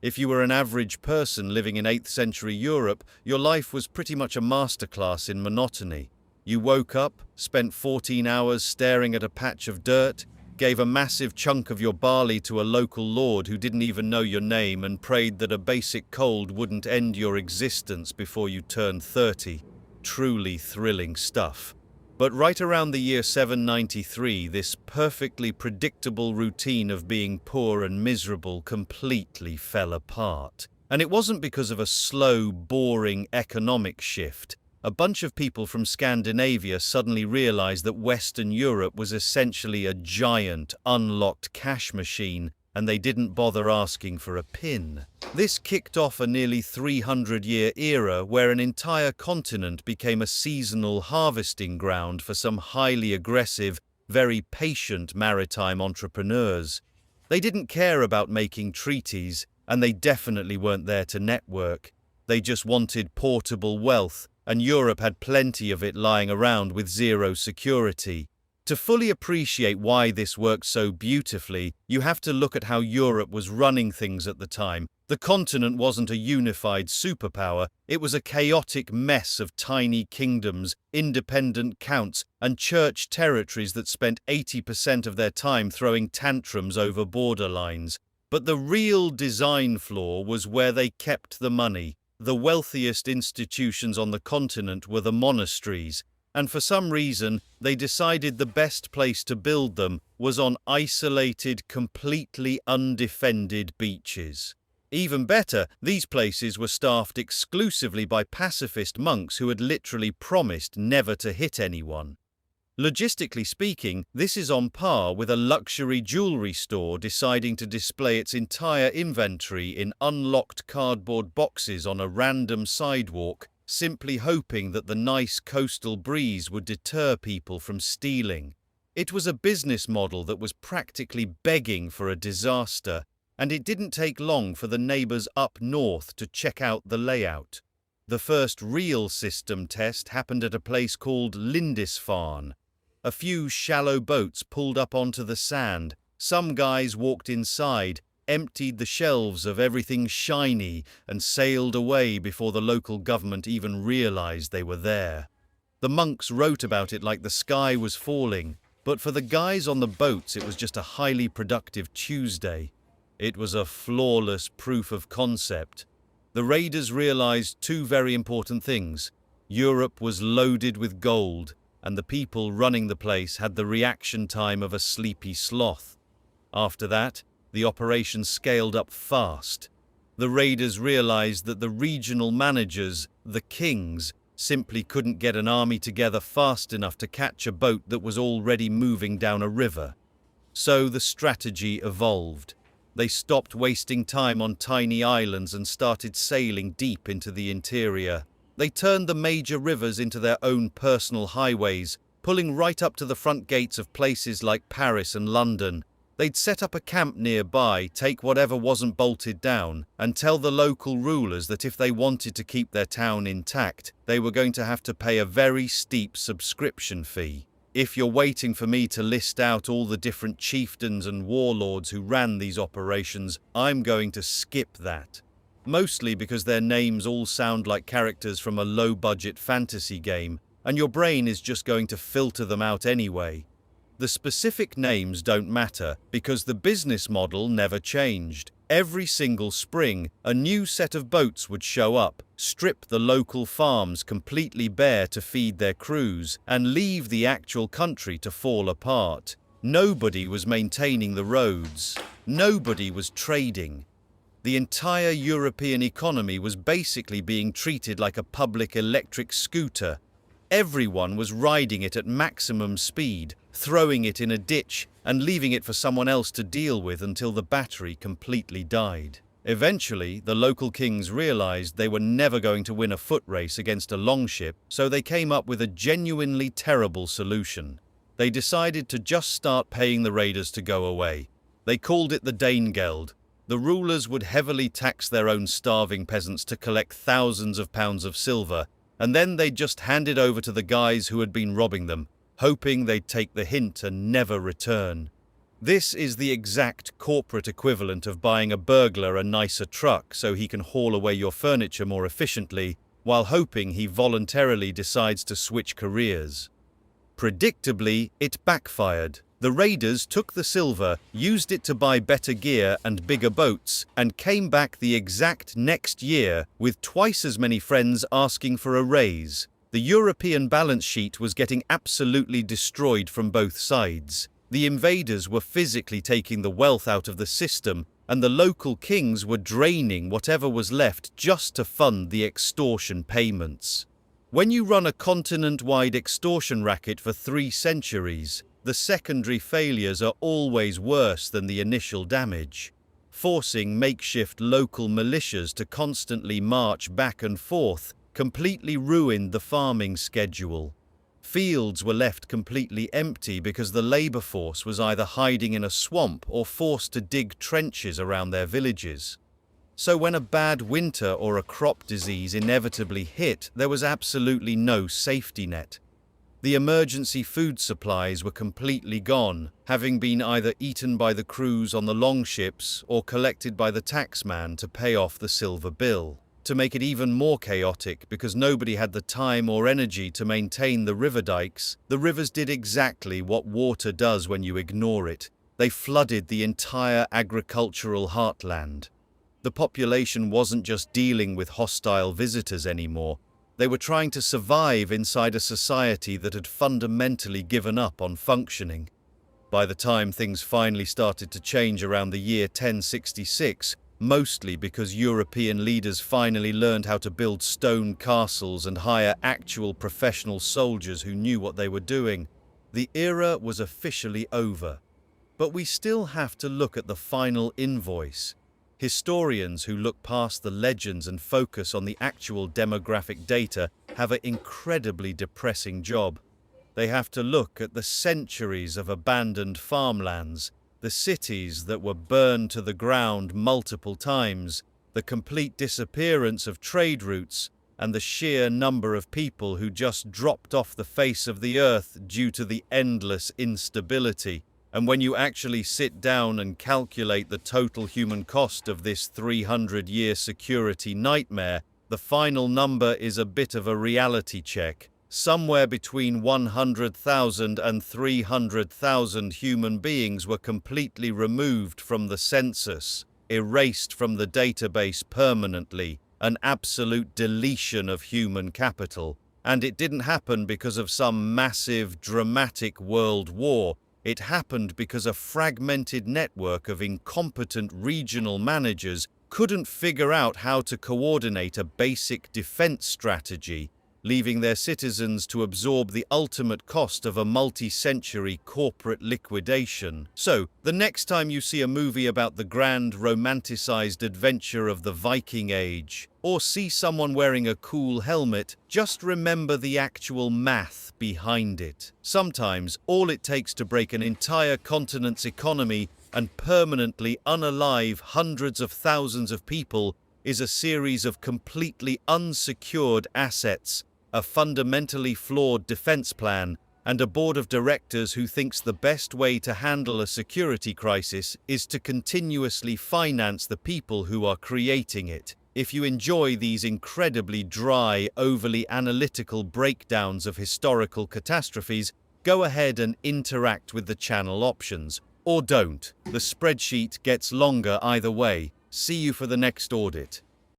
If you were an average person living in 8th century Europe, your life was pretty much a masterclass in monotony. You woke up, spent 14 hours staring at a patch of dirt, gave a massive chunk of your barley to a local lord who didn't even know your name, and prayed that a basic cold wouldn't end your existence before you turned 30. Truly thrilling stuff. But right around the year 793, this perfectly predictable routine of being poor and miserable completely fell apart. And it wasn't because of a slow, boring economic shift. A bunch of people from Scandinavia suddenly realized that Western Europe was essentially a giant, unlocked cash machine, and they didn't bother asking for a pin. This kicked off a nearly 300-year era where an entire continent became a seasonal harvesting ground for some highly aggressive, very patient maritime entrepreneurs. They didn't care about making treaties, and they definitely weren't there to network. They just wanted portable wealth, and Europe had plenty of it lying around with zero security. To fully appreciate why this worked so beautifully, you have to look at how Europe was running things at the time. The continent wasn't a unified superpower, it was a chaotic mess of tiny kingdoms, independent counts, and church territories that spent 80% of their time throwing tantrums over borderlines. But the real design flaw was where they kept the money. The wealthiest institutions on the continent were the monasteries, and for some reason, they decided the best place to build them was on isolated, completely undefended beaches. Even better, these places were staffed exclusively by pacifist monks who had literally promised never to hit anyone. Logistically speaking, this is on par with a luxury jewelry store deciding to display its entire inventory in unlocked cardboard boxes on a random sidewalk, simply hoping that the nice coastal breeze would deter people from stealing. It was a business model that was practically begging for a disaster, and it didn't take long for the neighbors up north to check out the layout. The first real system test happened at a place called Lindisfarne. A few shallow boats pulled up onto the sand. Some guys walked inside, emptied the shelves of everything shiny, and sailed away before the local government even realized they were there. The monks wrote about it like the sky was falling, but for the guys on the boats it was just a highly productive Tuesday. It was a flawless proof of concept. The raiders realized two very important things. Europe was loaded with gold, and the people running the place had the reaction time of a sleepy sloth. After that, the operation scaled up fast. The raiders realized that the regional managers, the kings, simply couldn't get an army together fast enough to catch a boat that was already moving down a river. So the strategy evolved. They stopped wasting time on tiny islands and started sailing deep into the interior. They turned the major rivers into their own personal highways, pulling right up to the front gates of places like Paris and London. They'd set up a camp nearby, take whatever wasn't bolted down, and tell the local rulers that if they wanted to keep their town intact, they were going to have to pay a very steep subscription fee. If you're waiting for me to list out all the different chieftains and warlords who ran these operations, I'm going to skip that. Mostly because their names all sound like characters from a low-budget fantasy game, and your brain is just going to filter them out anyway. The specific names don't matter, because the business model never changed. Every single spring, a new set of boats would show up, strip the local farms completely bare to feed their crews, and leave the actual country to fall apart. Nobody was maintaining the roads. Nobody was trading. The entire European economy was basically being treated like a public electric scooter. Everyone was riding it at maximum speed, throwing it in a ditch and leaving it for someone else to deal with until the battery completely died. Eventually, the local kings realized they were never going to win a foot race against a longship, so they came up with a genuinely terrible solution. They decided to just start paying the raiders to go away. They called it the Danegeld. The rulers would heavily tax their own starving peasants to collect thousands of pounds of silver, and then they'd just hand it over to the guys who had been robbing them, hoping they'd take the hint and never return. This is the exact corporate equivalent of buying a burglar a nicer truck so he can haul away your furniture more efficiently, while hoping he voluntarily decides to switch careers. Predictably, it backfired. The raiders took the silver, used it to buy better gear and bigger boats, and came back the exact next year with twice as many friends asking for a raise. The European balance sheet was getting absolutely destroyed from both sides. The invaders were physically taking the wealth out of the system, and the local kings were draining whatever was left just to fund the extortion payments. When you run a continent-wide extortion racket for 3 centuries, the secondary failures are always worse than the initial damage. Forcing makeshift local militias to constantly march back and forth completely ruined the farming schedule. Fields were left completely empty because the labor force was either hiding in a swamp or forced to dig trenches around their villages. So when a bad winter or a crop disease inevitably hit, there was absolutely no safety net. The emergency food supplies were completely gone, having been either eaten by the crews on the longships or collected by the taxman to pay off the silver bill. To make it even more chaotic, because nobody had the time or energy to maintain the river dikes, the rivers did exactly what water does when you ignore it. They flooded the entire agricultural heartland. The population wasn't just dealing with hostile visitors anymore. They were trying to survive inside a society that had fundamentally given up on functioning. By the time things finally started to change around the year 1066, mostly because European leaders finally learned how to build stone castles and hire actual professional soldiers who knew what they were doing, the era was officially over. But we still have to look at the final invoice. Historians who look past the legends and focus on the actual demographic data have an incredibly depressing job. They have to look at the centuries of abandoned farmlands, the cities that were burned to the ground multiple times, the complete disappearance of trade routes, and the sheer number of people who just dropped off the face of the earth due to the endless instability. And when you actually sit down and calculate the total human cost of this 300-year security nightmare, the final number is a bit of a reality check. Somewhere between 100,000 and 300,000 human beings were completely removed from the census, erased from the database permanently, an absolute deletion of human capital. And it didn't happen because of some massive, dramatic world war. It happened because a fragmented network of incompetent regional managers couldn't figure out how to coordinate a basic defense strategy, leaving their citizens to absorb the ultimate cost of a multi-century corporate liquidation. So, the next time you see a movie about the grand romanticized adventure of the Viking Age, or see someone wearing a cool helmet, just remember the actual math behind it. Sometimes, all it takes to break an entire continent's economy and permanently unalive hundreds of thousands of people is a series of completely unsecured assets, a fundamentally flawed defense plan, and a board of directors who thinks the best way to handle a security crisis is to continuously finance the people who are creating it. If you enjoy these incredibly dry, overly analytical breakdowns of historical catastrophes, go ahead and interact with the channel options. Or don't. The spreadsheet gets longer either way. See you for the next audit.